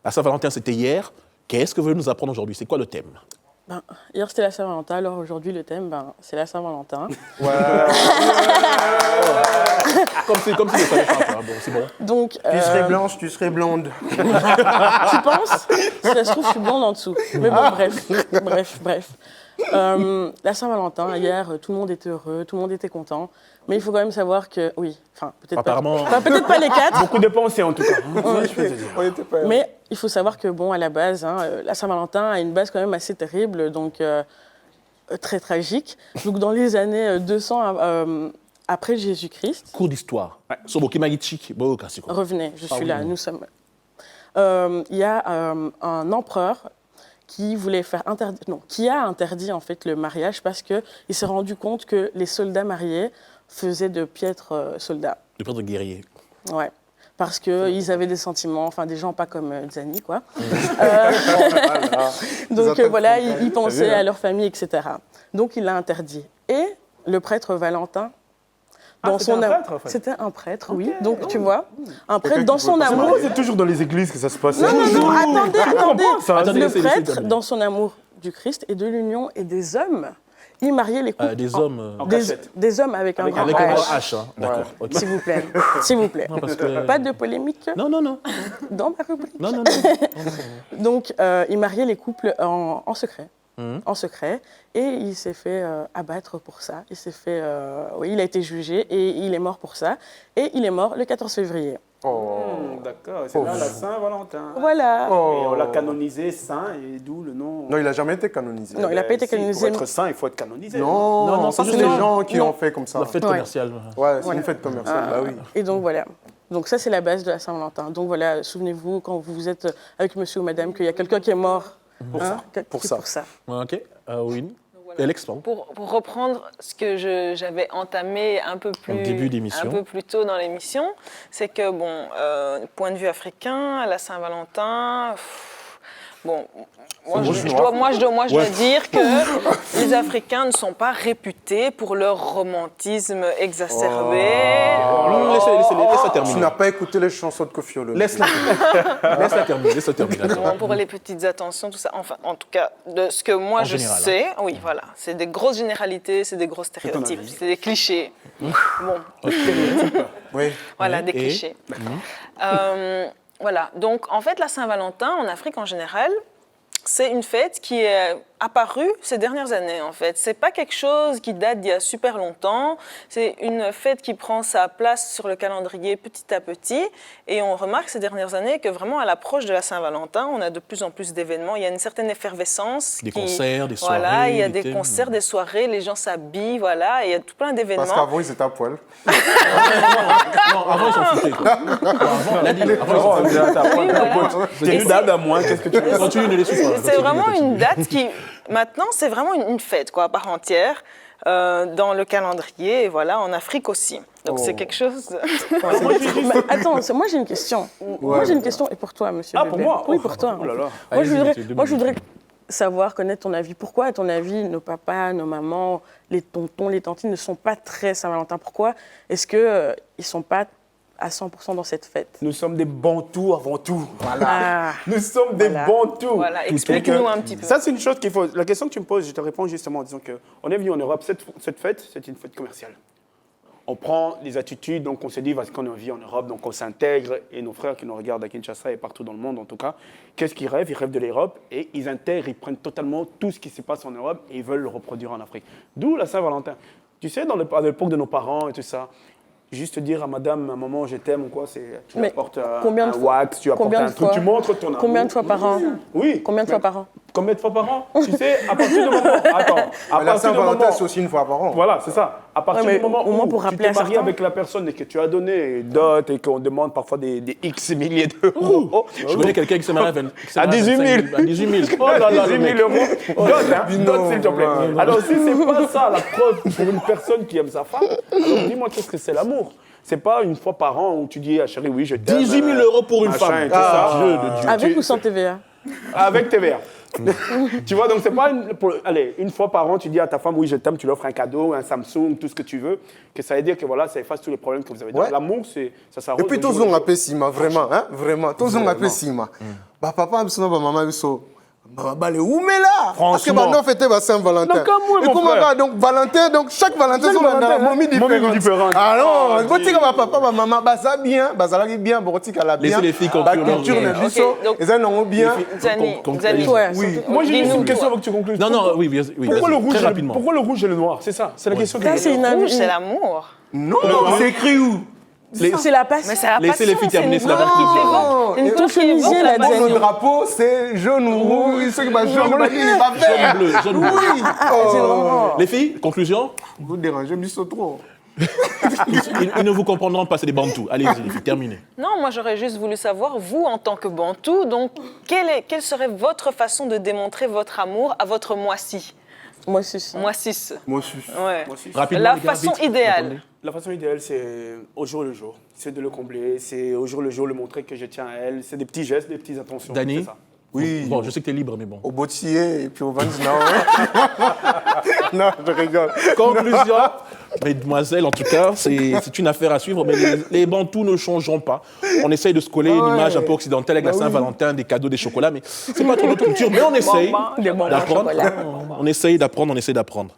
La Saint-Valentin, c'était hier. Qu'est-ce que vous voulez nous apprendre aujourd'hui? C'est quoi le thème? Hier, c'était la Saint-Valentin. Alors aujourd'hui, le thème, c'est la Saint-Valentin. Ouais. Comme si ne savait pas. Bon, c'est bon. Donc, Tu serais blanche, tu serais blonde. tu penses? Si ça se trouve, je suis blonde en dessous. Mais bon, bref. La Saint-Valentin, hier, tout le monde était heureux, tout le monde était content. Mais il faut quand même savoir que, oui, peut-être Apparemment... peut-être pas les 4. Beaucoup de pensées en tout cas. Mais il faut savoir que, à la base, la Saint-Valentin a une base quand même assez terrible, donc très tragique. Donc dans les années 200 après Jésus-Christ... Cours d'histoire. Revenez, je suis là, nous sommes... Il y a un empereur qui a interdit en fait le mariage parce qu'il s'est rendu compte que les soldats mariés faisaient de piètres soldats. De piètres guerriers. Ouais. Parce qu'ils avaient des sentiments, des gens pas comme Zani, quoi. Donc voilà, ils pensaient à leur famille, etc. Donc il l'a interdit. Et le prêtre Valentin, c'était un prêtre, oui. Donc tu vois, un prêtre dans son amour... C'est toujours dans les églises que ça se passe. Non, attendez. Le prêtre, laissez-le. dans son amour du Christ et de l'union et des hommes, il mariait les couples. Des hommes... Des hommes avec un grand Avec un grand H. H, hein. D'accord. ok. S'il vous plaît. Non, parce que... Pas de polémique Non. dans ma rubrique. Non. Donc, il mariait les couples en secret. En secret, et il s'est fait abattre pour ça. Il a été jugé et il est mort pour ça. Et il est mort le 14 février. D'accord, c'est là la Saint-Valentin. Voilà. Et on l'a canonisé saint et d'où le nom. Non, il n'a jamais été canonisé. Non, il n'a pas été canonisé. Pour être saint, il faut être canonisé. Non, c'est juste les gens qui ont fait comme ça. La fête commerciale. Ouais, c'est une fête commerciale, bah oui. Et donc voilà. Donc ça, c'est la base de la Saint-Valentin. Donc voilà, souvenez-vous, quand vous êtes avec monsieur ou madame, qu'il y a quelqu'un qui est mort pour ça. Ok. Oui. Alex, pardon. Pour reprendre ce que j'avais entamé un peu plus tôt dans l'émission, c'est que, point de vue africain, la Saint-Valentin, moi, je dois dire que les Africains ne sont pas réputés pour leur romantisme exacerbé. Laisse-la terminer. Tu n'as pas écouté les chansons de Koffi Olomide. Laisse-la terminer. Non, pour les petites attentions, tout ça. Enfin, en tout cas, de ce que moi je sais, oui, voilà. C'est des grosses généralités, c'est des gros stéréotypes, c'est des clichés. Oui. Voilà, des clichés. Voilà. Donc, en fait, la Saint-Valentin, en Afrique en général, c'est une fête qui est apparue ces dernières années, en fait. C'est pas quelque chose qui date d'il y a super longtemps. C'est une fête qui prend sa place sur le calendrier petit à petit. Et on remarque ces dernières années que vraiment, à l'approche de la Saint-Valentin, on a de plus en plus d'événements. Il y a une certaine effervescence. Des concerts, des soirées. Voilà, il y a des concerts, des soirées, les gens s'habillent, voilà. Et il y a tout plein d'événements. Parce qu'avant, ils étaient à poil. Non, avant, ils s'en foutaient. C'est une date à moi, qu'est-ce que tu veux? Continue de les suivre. C'est vraiment une date qui, maintenant, c'est vraiment une fête, quoi, à part entière, dans le calendrier, et voilà, en Afrique aussi. Donc c'est quelque chose... Attends, moi j'ai une question. Moi j'ai une question, et pour toi, monsieur Ah, Bébé. pour moi? Oui, pour toi. Oh là là. Moi, je voudrais savoir, connaître ton avis. Pourquoi, à ton avis, nos papas, nos mamans, les tontons, les tantines ne sont pas très Saint-Valentin? Pourquoi est-ce qu'ils ne sont pas à 100% dans cette fête? Nous sommes des Bantous avant tout. Voilà. Ah. Nous sommes des Bantous. Voilà, explique-nous un petit peu. Ça, c'est une chose qu'il faut... La question que tu me poses, je te réponds justement en disant qu'on est venu en Europe. Cette fête, c'est une fête commerciale. On prend les attitudes, donc on se dit, parce qu'on vit en Europe, donc on s'intègre, et nos frères qui nous regardent à Kinshasa et partout dans le monde en tout cas, qu'est-ce qu'ils rêvent? Ils rêvent de l'Europe, et ils intègrent, ils prennent totalement tout ce qui se passe en Europe, et ils veulent le reproduire en Afrique. D'où la Saint-Valentin. Tu sais, à l'époque de nos parents et tout ça, juste dire à madame, à maman, je t'aime ou quoi, tu Mais apportes combien un de fois- wax, tu apportes combien de un truc, fois- tu montres ton amour. Combien de fois par an? Oui. Combien de fois par an? Combien de fois par an? Tu sais, à partir du moment... Attends, à La partir du Saint-Valentin, moment... c'est aussi une fois par an. Voilà, c'est ça. À partir Ouais, du moment au moins où pour tu rappeler t'es à marié certains. avec la personne et que tu as donné dot et qu'on demande parfois des X milliers d'euros. Je connais quelqu'un qui s'est marié À 18 000. À 18 000. Oh là là, 18 000 euros. Dot, hein. Non, Dot, s'il te plaît. non. Alors, si c'est pas ça la preuve pour une personne qui aime sa femme, alors dis-moi qu'est-ce que c'est l'amour? C'est pas une fois par an où tu dis à chérie, oui, je t'aime. 18 000 euros pour une machin femme. et tout ça. Dieu de Dieu. Avec ou sans TVA? Avec TVA. Tu vois, donc c'est pas allez, une fois par an, tu dis à ta femme, oui, je t'aime, tu lui offres un cadeau, un Samsung, tout ce que tu veux, que ça veut dire que voilà, ça efface tous les problèmes que vous avez. Ouais. L'amour, ça s'arrose. Et puis, tous ont appelé Sima, vraiment, hein, vraiment. Tous ont appelé Sima. Bah, papa, maman, bah, les où, mais là? Parce que Franchement. maintenant, fêter Saint-Valentin. Donc, comme moi, et mon comment frère. va? Donc, Valentin, donc, chaque Valentin, Chaque sont Valentin, dans hein. momie différente. différente. Ah non, Oh, bon, tu sais, papa, maman, bah, ça bien, bah, ça va bien, bon, tu sais, qu'elle a bien. Laissez les filles Bah, conclure leur culture, vie. le biseau, Ok, donc- et ça, non, bien. Zani, Concluez. Ouais, Oui. surtout- Moi, j'ai juste Dis-nous, une question toi. avant que tu conclues. Non, non, oui, oui. Pourquoi le vas-y, rouge très rapidement. Pourquoi le rouge et le noir? C'est ça, c'est la question que Ça, c'est Le rouge, c'est l'amour. Non, c'est écrit où? c'est la passion. Mais c'est la Laissez les passion, filles terminer, c'est c'est la une conclusion. couleur qui évoque- une Et couleur tout qui évoque chemisier, la la passion. Le drapeau, c'est jaune ou rouge. Ceux qui va jaune, bah, il va Jaune vert. bleu, jaune bleu. Oui. Oh. Les filles, conclusion. Vous dérangez, mais c'est trop. Ils ne vous comprendront pas, c'est des bantous. Allez-y, les filles, terminez. Non, moi j'aurais juste voulu savoir, vous en tant que Bantou, donc quelle serait votre façon de démontrer votre amour à votre mois-ci? Moi, c'est ça. Mois-6. Moi aussi. Ouais. Moi aussi. Rapidement, La les gars, façon vite. idéale. La façon idéale, c'est au jour le jour. C'est de le combler, c'est au jour le jour le montrer que je tiens à elle. C'est des petits gestes, des petites attentions. Dani? C'est ça. Oui. Bon, je sais que tu es libre, mais bon. Au Bottier et puis au Vanzina. Ouais. Non, je rigole. Conclusion, mesdemoiselles, en tout cas, c'est une affaire à suivre, mais les bantous ne changeront pas. On essaye de se coller une image un peu occidentale avec la Saint-Valentin, des cadeaux, des chocolats, mais c'est pas trop notre culture, mais on essaye Des bonbons au d'apprendre. chocolat. On essaye d'apprendre, on essaye d'apprendre.